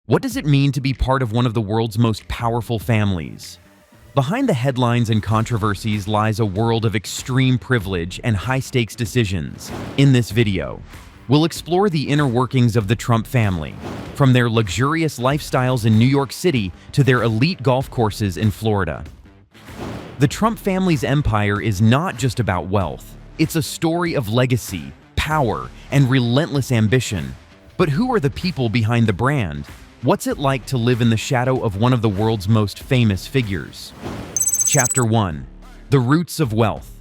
What does it mean to be part of one of the world's most powerful families? Behind the headlines and controversies lies a world of extreme privilege and high-stakes decisions. In this video, we'll explore the inner workings of the Trump family, from their luxurious lifestyles in New York City to their elite golf courses in Florida. The Trump family's empire is not just about wealth. It's a story of legacy, power, and relentless ambition. But who are the people behind the brand? What's it like to live in the shadow of one of the world's most famous figures? Chapter 1. The Roots of Wealth.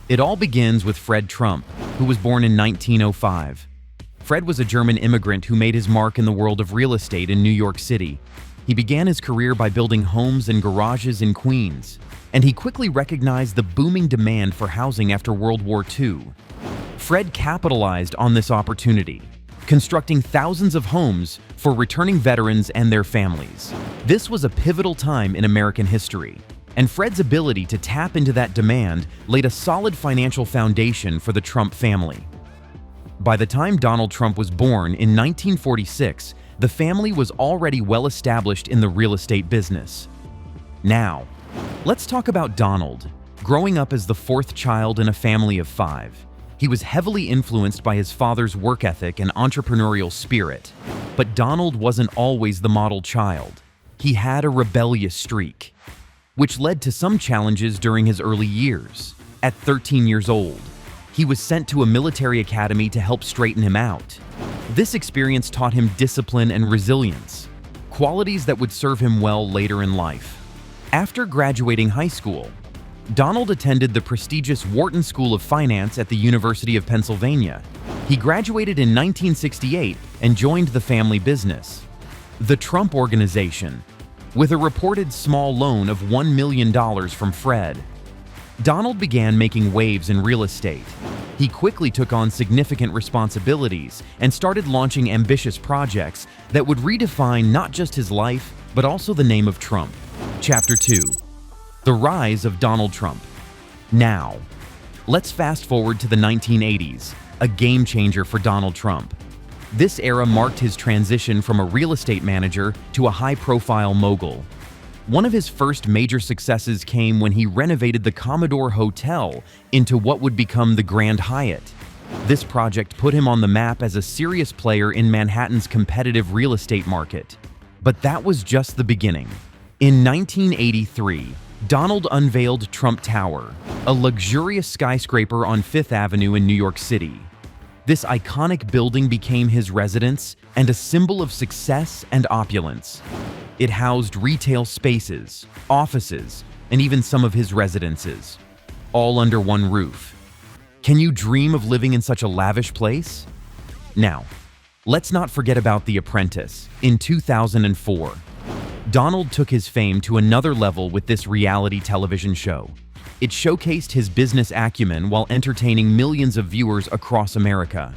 It all begins with Fred Trump, who was born in 1905. Fred was a German immigrant who made his mark in the world of real estate in New York City. He began his career by building homes and garages in Queens, and he quickly recognized the booming demand for housing after World War II. Fred capitalized on this opportunity, constructing thousands of homes for returning veterans and their families. This was a pivotal time in American history, and Fred's ability to tap into that demand laid a solid financial foundation for the Trump family. By the time Donald Trump was born in 1946, the family was already well established in the real estate business. Now, let's talk about Donald. Growing up as the fourth child in a family of 5, he was heavily influenced by his father's work ethic and entrepreneurial spirit. But Donald wasn't always the model child. He had a rebellious streak, which led to some challenges during his early years. At 13 years old, he was sent to a military academy to help straighten him out. This experience taught him discipline and resilience, qualities that would serve him well later in life. After graduating high school, Donald attended the prestigious Wharton School of Finance at the University of Pennsylvania. He graduated in 1968 and joined the family business, the Trump Organization, with a reported small loan of $1 million from Fred. Donald began making waves in real estate. He quickly took on significant responsibilities and started launching ambitious projects that would redefine not just his life, but also the name of Trump. Chapter 2. The Rise of Donald Trump. Now, let's fast forward to the 1980s, a game changer for Donald Trump. This era marked his transition from a real estate manager to a high-profile mogul. One of his first major successes came when he renovated the Commodore Hotel into what would become the Grand Hyatt. This project put him on the map as a serious player in Manhattan's competitive real estate market. But that was just the beginning. In 1983, Donald unveiled Trump Tower, a luxurious skyscraper on Fifth Avenue in New York City. This iconic building became his residence and a symbol of success and opulence. It housed retail spaces, offices, and even some of his residences, all under one roof. Can you dream of living in such a lavish place? Now, let's not forget about The Apprentice. In 2004, Donald took his fame to another level with this reality television show. It showcased his business acumen while entertaining millions of viewers across America.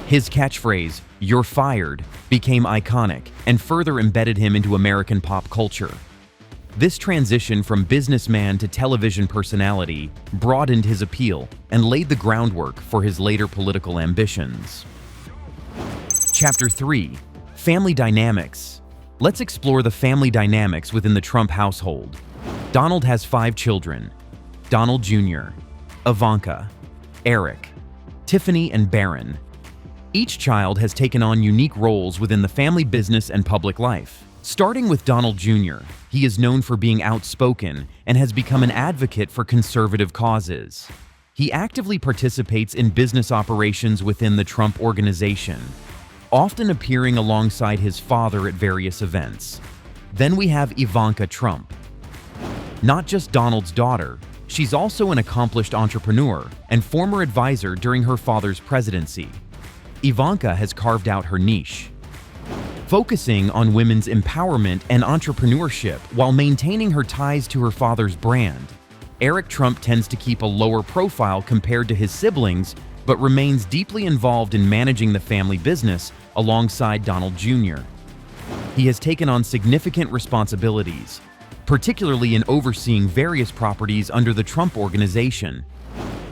His catchphrase, "You're fired," became iconic and further embedded him into American pop culture. This transition from businessman to television personality broadened his appeal and laid the groundwork for his later political ambitions. Chapter 3. Family Dynamics. Let's explore the family dynamics within the Trump household. Donald has 5 children: Donald Jr., Ivanka, Eric, Tiffany, and Barron. Each child has taken on unique roles within the family business and public life. Starting with Donald Jr., he is known for being outspoken and has become an advocate for conservative causes. He actively participates in business operations within the Trump Organization, often appearing alongside his father at various events. Then we have Ivanka Trump. Not just Donald's daughter, she's also an accomplished entrepreneur and former advisor during her father's presidency. Ivanka has carved out her niche, focusing on women's empowerment and entrepreneurship while maintaining her ties to her father's brand. Eric Trump tends to keep a lower profile compared to his siblings, but remains deeply involved in managing the family business alongside Donald Jr. He has taken on significant responsibilities, particularly in overseeing various properties under the Trump Organization.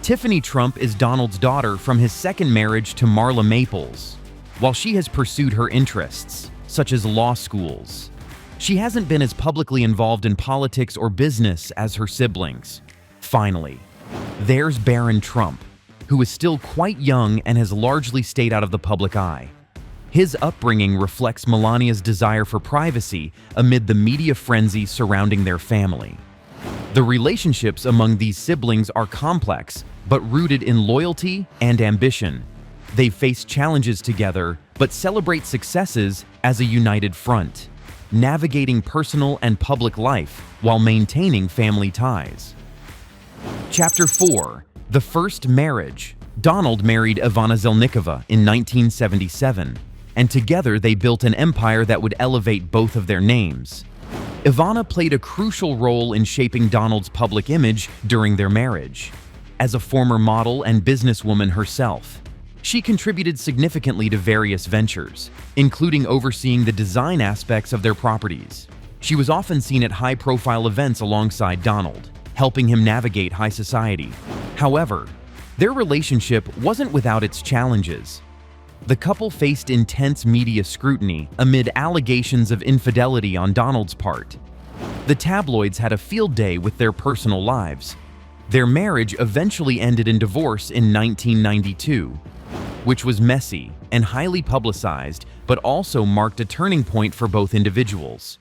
Tiffany Trump is Donald's daughter from his second marriage to Marla Maples. While she has pursued her interests, such as law schools. She hasn't been as publicly involved in politics or business as her siblings. Finally, there's Barron Trump, who is still quite young and has largely stayed out of the public eye. His upbringing reflects Melania's desire for privacy amid the media frenzy surrounding their family. The relationships among these siblings are complex, but rooted in loyalty and ambition. They face challenges together, but celebrate successes as a united front, navigating personal and public life while maintaining family ties. Chapter 4. The First Marriage. Donald married Ivana Zelnikova in 1977, and together they built an empire that would elevate both of their names. Ivana played a crucial role in shaping Donald's public image during their marriage. As a former model and businesswoman herself, she contributed significantly to various ventures, including overseeing the design aspects of their properties. She was often seen at high-profile events alongside Donald, helping him navigate high society. However, their relationship wasn't without its challenges. The couple faced intense media scrutiny amid allegations of infidelity on Donald's part. The tabloids had a field day with their personal lives. Their marriage eventually ended in divorce in 1992, which was messy and highly publicized, but also marked a turning point for both individuals.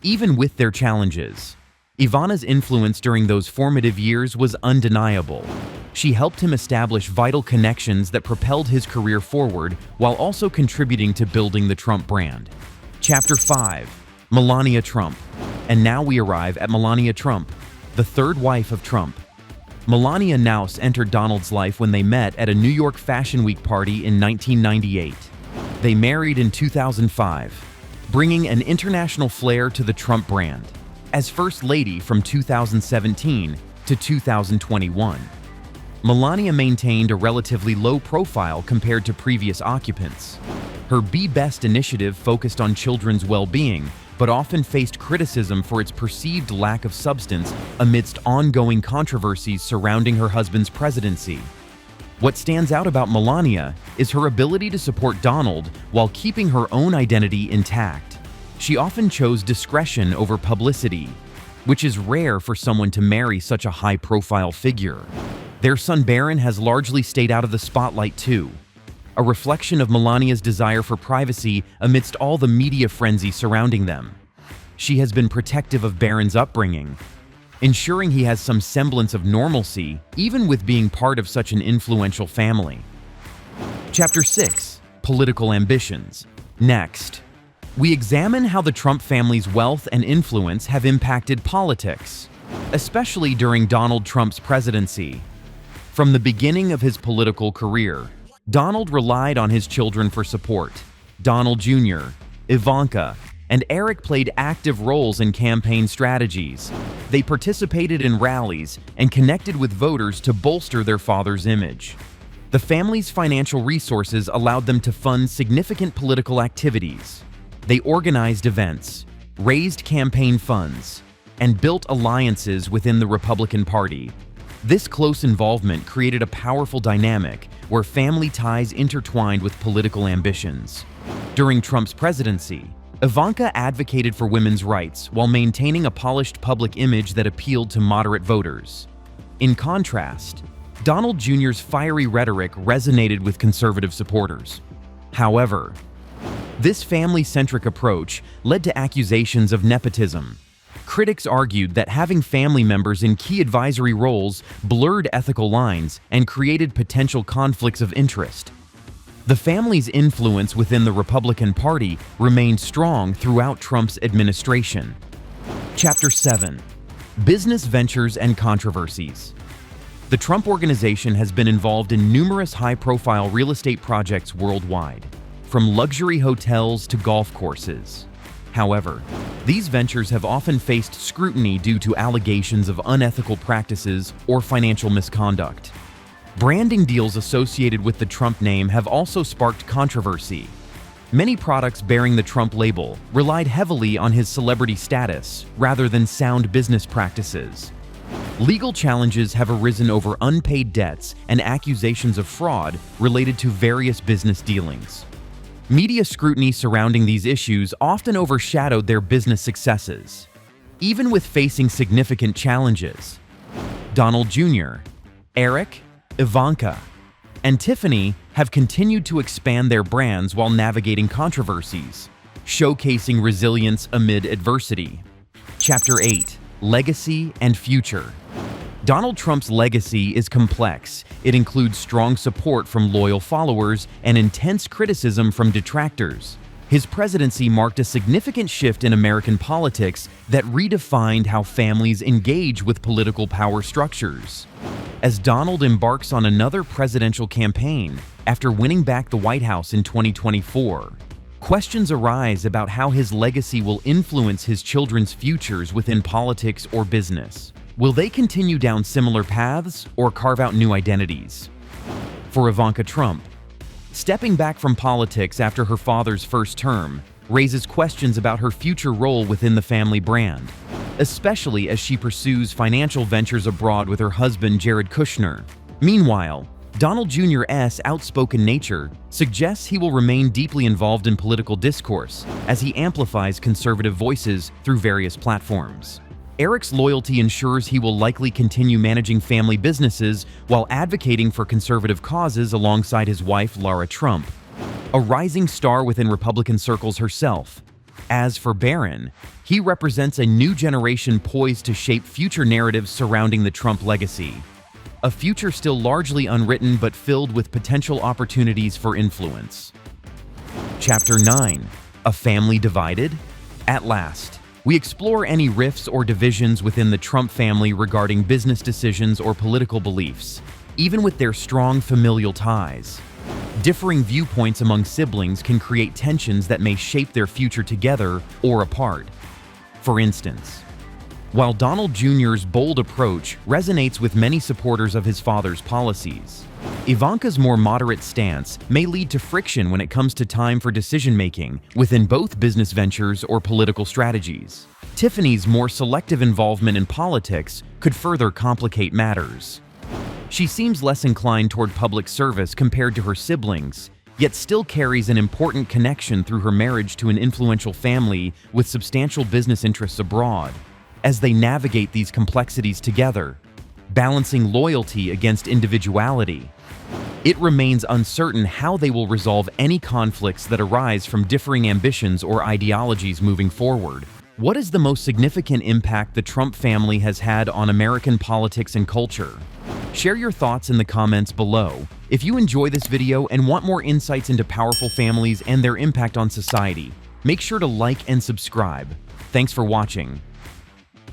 Even with their challenges, Ivana's influence during those formative years was undeniable. She helped him establish vital connections that propelled his career forward while also contributing to building the Trump brand. Chapter 5. Melania Trump. And now we arrive at Melania Trump, the third wife of Trump. Melania Naus entered Donald's life when they met at a New York Fashion Week party in 1998. They married in 2005, bringing an international flair to the Trump brand. As First Lady from 2017 to 2021, Melania maintained a relatively low profile compared to previous occupants. Her Be Best initiative focused on children's well-being, but often faced criticism for its perceived lack of substance amidst ongoing controversies surrounding her husband's presidency. What stands out about Melania is her ability to support Donald while keeping her own identity intact. She often chose discretion over publicity, which is rare for someone to marry such a high-profile figure. Their son Barron has largely stayed out of the spotlight too, a reflection of Melania's desire for privacy amidst all the media frenzy surrounding them. She has been protective of Barron's upbringing, ensuring he has some semblance of normalcy, even with being part of such an influential family. Chapter 6. Political Ambitions. Next, we examine how the Trump family's wealth and influence have impacted politics, especially during Donald Trump's presidency. From the beginning of his political career, Donald relied on his children for support. Donald Jr., Ivanka, and Eric played active roles in campaign strategies. They participated in rallies and connected with voters to bolster their father's image. The family's financial resources allowed them to fund significant political activities. They organized events, raised campaign funds, and built alliances within the Republican Party. This close involvement created a powerful dynamic where family ties intertwined with political ambitions. During Trump's presidency, Ivanka advocated for women's rights while maintaining a polished public image that appealed to moderate voters. In contrast, Donald Jr.'s fiery rhetoric resonated with conservative supporters. However, this family-centric approach led to accusations of nepotism. Critics argued that having family members in key advisory roles blurred ethical lines and created potential conflicts of interest. The family's influence within the Republican Party remained strong throughout Trump's administration. Chapter 7. Business Ventures and Controversies. The Trump Organization has been involved in numerous high-profile real estate projects worldwide, from luxury hotels to golf courses. However, these ventures have often faced scrutiny due to allegations of unethical practices or financial misconduct. Branding deals associated with the Trump name have also sparked controversy. Many products bearing the Trump label relied heavily on his celebrity status rather than sound business practices. Legal challenges have arisen over unpaid debts and accusations of fraud related to various business dealings. Media scrutiny surrounding these issues often overshadowed their business successes. Even with facing significant challenges, Donald Jr., Eric, Ivanka, and Tiffany have continued to expand their brands while navigating controversies, showcasing resilience amid adversity. Chapter 8: Legacy and Future. Donald Trump's legacy is complex. It includes strong support from loyal followers and intense criticism from detractors. His presidency marked a significant shift in American politics that redefined how families engage with political power structures. As Donald embarks on another presidential campaign after winning back the White House in 2024, questions arise about how his legacy will influence his children's futures within politics or business. Will they continue down similar paths or carve out new identities? For Ivanka Trump, stepping back from politics after her father's first term raises questions about her future role within the family brand, especially as she pursues financial ventures abroad with her husband Jared Kushner. Meanwhile, Donald Jr.'s outspoken nature suggests he will remain deeply involved in political discourse as he amplifies conservative voices through various platforms. Eric's loyalty ensures he will likely continue managing family businesses while advocating for conservative causes alongside his wife, Lara Trump, a rising star within Republican circles herself. As for Barron, he represents a new generation poised to shape future narratives surrounding the Trump legacy, a future still largely unwritten but filled with potential opportunities for influence. Chapter 9: A Family Divided? At last, we explore any rifts or divisions within the Trump family regarding business decisions or political beliefs, even with their strong familial ties. Differing viewpoints among siblings can create tensions that may shape their future together or apart. For instance, while Donald Jr.'s bold approach resonates with many supporters of his father's policies, Ivanka's more moderate stance may lead to friction when it comes to time for decision-making within both business ventures or political strategies. Tiffany's more selective involvement in politics could further complicate matters. She seems less inclined toward public service compared to her siblings, yet still carries an important connection through her marriage to an influential family with substantial business interests abroad. As they navigate these complexities together, balancing loyalty against individuality, it remains uncertain how they will resolve any conflicts that arise from differing ambitions or ideologies moving forward. What is the most significant impact the Trump family has had on American politics and culture? Share your thoughts in the comments below. If you enjoy this video and want more insights into powerful families and their impact on society, make sure to like and subscribe. Thanks for watching.